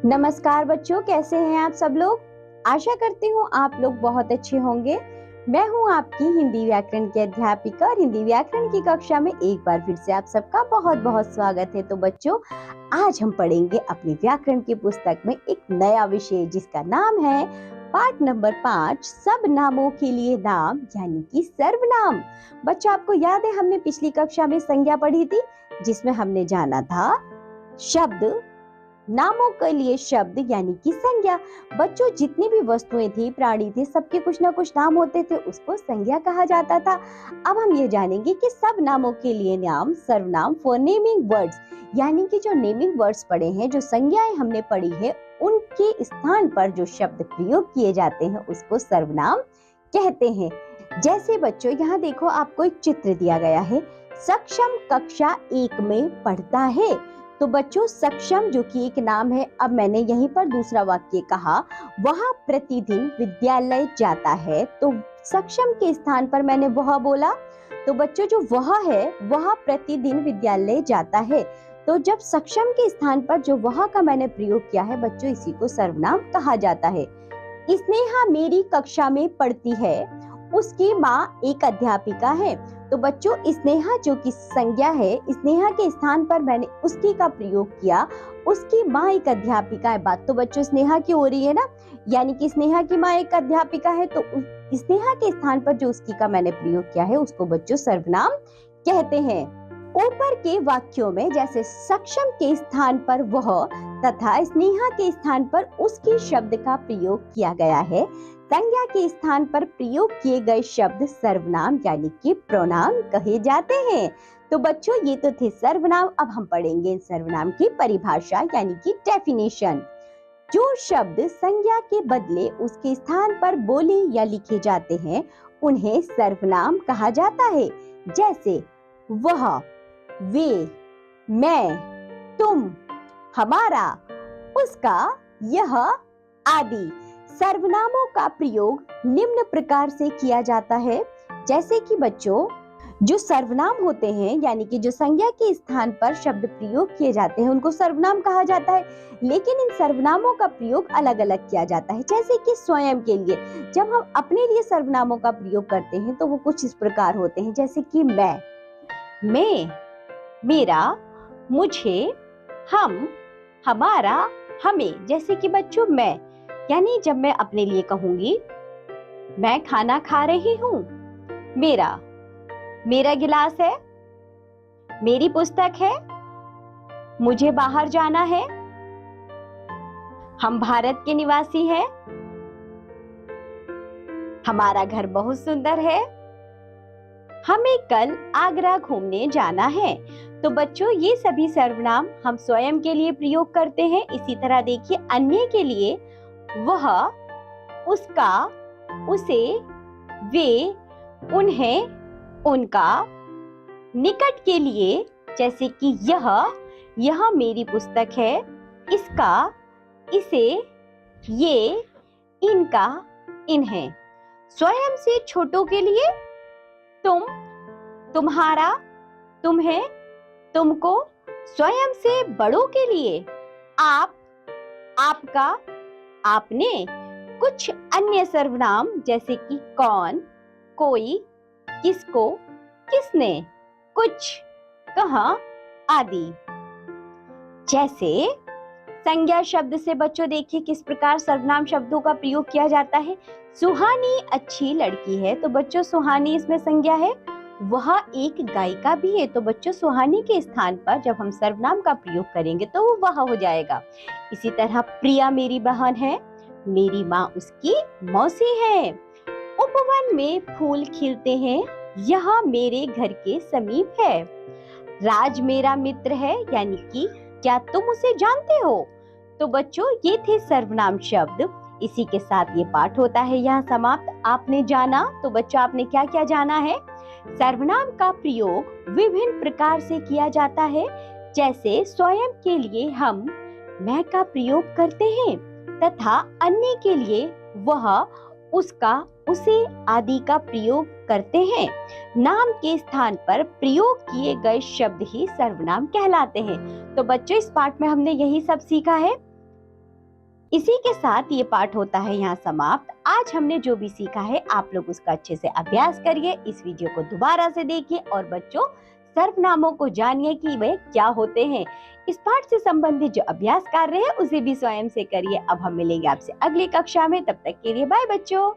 नमस्कार बच्चों, कैसे हैं आप सब लोग। आशा करती हूँ आप लोग बहुत अच्छे होंगे। मैं हूँ आपकी हिंदी व्याकरण की अध्यापिका और हिंदी व्याकरण की कक्षा में एक बार फिर से आप सबका बहुत बहुत स्वागत है। तो बच्चों, आज हम पढ़ेंगे अपनी व्याकरण की पुस्तक में एक नया विषय जिसका नाम है पाठ नंबर 5 सब नामों के लिए नाम यानी कि सर्वनाम। बच्चों, आपको याद है हमने पिछली कक्षा में संज्ञा पढ़ी थी जिसमें हमने जाना था शब्द, नामों के लिए शब्द यानी कि संज्ञा। बच्चों, जितनी भी वस्तुएं थी, प्राणी थे, सबके कुछ ना कुछ नाम होते थे, उसको संज्ञा कहा जाता था। अब हम ये जानेंगे कि सब नामों के लिए नाम सर्वनाम फॉर नेमिंग वर्ड्स, यानी कि जो नेमिंग वर्ड्स पढ़े हैं, जो संज्ञाएं हमने पढ़ी है, उनके स्थान पर जो शब्द प्रयोग किए जाते हैं उसको सर्वनाम कहते हैं। जैसे बच्चों, यहाँ देखो, आपको एक चित्र दिया गया है। सक्षम कक्षा 1 में पढ़ता है। तो बच्चों, सक्षम जो कि एक नाम है। अब मैंने यहीं पर दूसरा वाक्य कहा, वह प्रतिदिन विद्यालय जाता है। तो सक्षम के स्थान पर मैंने वह बोला। तो बच्चों, जो वह है, वह प्रतिदिन विद्यालय जाता है। तो जब सक्षम के स्थान पर जो वह का मैंने प्रयोग किया है बच्चों, इसी को सर्वनाम कहा जाता है। स्नेहा मेरी कक्षा में पढ़ती है, उसकी माँ एक अध्यापिका है। तो बच्चों, स्नेहा जो कि संज्ञा है, स्नेहा के स्थान पर मैंने उसकी का प्रयोग किया। उसकी माँ एक अध्यापिका है। बात तो बच्चों स्नेहा की हो रही है ना, यानी कि स्नेहा की माँ एक अध्यापिका है। तो स्नेहा के स्थान पर जो उसकी का मैंने प्रयोग किया है उसको बच्चों सर्वनाम कहते हैं। ऊपर के वाक्यों में जैसे सक्षम के स्थान पर वह तथा स्नेहा के स्थान पर उसकी शब्द का प्रयोग किया गया है, संज्ञा के स्थान पर प्रयोग किए गए शब्द सर्वनाम यानी कि प्रोनाउन कहे जाते हैं। तो बच्चों, ये तो थे सर्वनाम। अब हम पढ़ेंगे इन सर्वनाम की परिभाषा यानी कि डेफिनेशन। जो शब्द संज्ञा के बदले उसके स्थान पर बोले या लिखे जाते हैं उन्हें सर्वनाम कहा जाता है। जैसे वह, वे, मैं, तुम, हमारा, उसका, यह आदि। सर्वनामों का प्रयोग निम्न प्रकार से किया जाता है। जैसे कि बच्चों, जो सर्वनाम होते हैं यानी कि जो संज्ञा के स्थान पर शब्द प्रयोग किए जाते हैं उनको सर्वनाम कहा जाता है। लेकिन इन सर्वनामों का प्रयोग अलग अलग किया जाता है। जैसे कि स्वयं के लिए जब हम अपने लिए सर्वनामों का प्रयोग करते हैं तो वो कुछ इस प्रकार होते हैं। जैसे कि मैं, मेरा, मुझे, हम, हमारा, हमें। जैसे कि बच्चों, मैं यानी जब मैं अपने लिए कहूंगी मैं खाना खा रही हूँ, मेरा गिलास है, मेरी पुस्तक है, मुझे बाहर जाना है, हम भारत के निवासी हैं, हमारा घर बहुत सुंदर है, हमें कल आगरा घूमने जाना है। तो बच्चों, ये सभी सर्वनाम हम स्वयं के लिए प्रयोग करते हैं। इसी तरह देखिए, अन्य के लिए वह, उसका, उसे, वे, उन्हें, उनका। निकट के लिए जैसे कि यह मेरी पुस्तक है, इसका, इसे, ये, इनका, इन्हें। स्वयं से छोटों के लिए तुम, तुम्हारा, तुम्हें, तुमको। स्वयं से बड़ों के लिए आप, आपका, आपने। कुछ अन्य सर्वनाम जैसे कि कौन, कोई, किसको, किसने, कुछ, कहाँ आदि। जैसे संज्ञा शब्द से बच्चों देखिए किस प्रकार सर्वनाम शब्दों का प्रयोग किया जाता है। सुहानी अच्छी लड़की है। तो बच्चों, सुहानी इसमें संज्ञा है। वह एक गायिका भी है। तो बच्चों, सुहानी के स्थान पर जब हम सर्वनाम का प्रयोग करेंगे तो वो वह हो जाएगा। इसी तरह प्रिया मेरी बहन है, मेरी माँ उसकी मौसी है। उपवन में फूल खिलते हैं, यह मेरे घर के समीप है। राज मेरा मित्र है, यानी कि क्या तुम उसे जानते हो। तो बच्चों, ये थे सर्वनाम शब्द। इसी के साथ ये पाठ होता है यहाँ समाप्त। आपने जाना, तो बच्चों आपने क्या क्या जाना है। सर्वनाम का प्रयोग विभिन्न प्रकार से किया जाता है। जैसे स्वयं के लिए हम मैं का प्रयोग करते हैं तथा अन्य के लिए वह, उसका, उसे आदि का प्रयोग करते हैं। नाम के स्थान पर प्रयोग किए गए शब्द ही सर्वनाम कहलाते हैं। तो बच्चों, इस पाठ में हमने यही सब सीखा है। इसी के साथ ये पाठ होता है यहाँ समाप्त। आज हमने जो भी सीखा है आप लोग उसका अच्छे से अभ्यास करिए, इस वीडियो को दोबारा से देखिए और बच्चों सर्वनामों को जानिए कि वे क्या होते हैं। इस पाठ से संबंधित जो अभ्यास कार्य है उसे भी स्वयं से करिए। अब हम मिलेंगे आपसे अगली कक्षा में, तब तक के लिए बाय बच्चों।